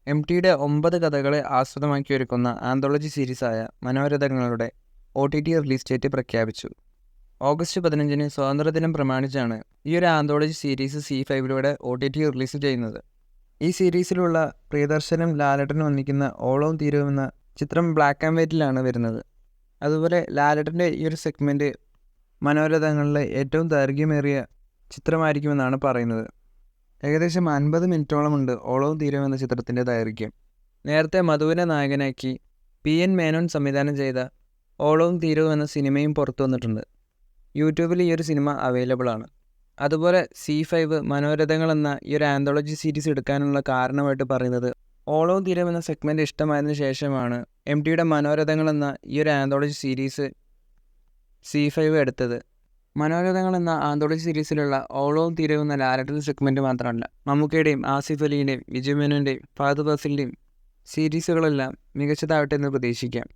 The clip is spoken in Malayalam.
എം ടിയുടെ 9 കഥകളെ ആസ്പദമാക്കി ഒരുക്കുന്ന ആന്തോളജി സീരീസായ മനോരഥങ്ങളുടെ OTT റിലീസ് ഡേറ്റ് പ്രഖ്യാപിച്ചു. ഓഗസ്റ്റ് 15-ന് സ്വാതന്ത്ര്യദിനം പ്രമാണിച്ചാണ് ഈ ഒരു ആന്തോളജി സീരീസ് C5-ലൂടെ OTT റിലീസ് ചെയ്യുന്നത്. ഈ സീരീസിലുള്ള പ്രിയദർശനും ലാലേട്ടനും ഒന്നിക്കുന്ന ഓളവും തീരവും എന്ന ചിത്രം ബ്ലാക്ക് ആൻഡ് വൈറ്റിലാണ് വരുന്നത്. അതുപോലെ ലാലേട്ടൻ്റെ ഈ ഒരു സെഗ്മെൻറ്റ് മനോരഥങ്ങളിലെ ഏറ്റവും ദൈർഘ്യമേറിയ ചിത്രമായിരിക്കുമെന്നാണ് പറയുന്നത്. ഏകദേശം 50 മിനിറ്റോളമുണ്ട് ഓളവും തീരവും എന്ന ചിത്രത്തിൻ്റെ ദൈർഘ്യം. നേരത്തെ മധുവിനെ നായകനാക്കി PN മേനോൻ സംവിധാനം ചെയ്ത ഓളവും തീരവും എന്ന സിനിമയും പുറത്തു വന്നിട്ടുണ്ട്. യൂട്യൂബിൽ ഈ ഒരു സിനിമ അവൈലബിൾ ആണ്. അതുപോലെ C5 മനോരഥങ്ങൾ എന്ന ഈ ഒരു ആന്തോളജി സീരീസ് എടുക്കാനുള്ള കാരണമായിട്ട് പറയുന്നത് ഓളവും തീരവും എന്ന സെഗ്മെൻറ്റ് ഇഷ്ടമായതിനു ശേഷമാണ് MTയുടെ മനോരഥങ്ങൾ എന്ന ഈ ഒരു ആന്തോളജി സീരീസ് C5 എടുത്തത്. മനോരഥങ്ങൾ എന്ന ആന്തോളജി സീരീസിലുള്ള ഓളവും തീരവും എന്ന ലാലേട്ടൻ സെഗ്മെൻറ്റ് മാത്രമല്ല, മമ്മൂക്കയുടെയും ആസിഫ് അലിയുടെയും വിജയ് മേനോൻ്റെയും ഫഹദ് ഫാസിലിൻ്റെയും സീരീസുകളെല്ലാം മികച്ചതാവട്ടെ എന്ന് പ്രതീക്ഷിക്കാം.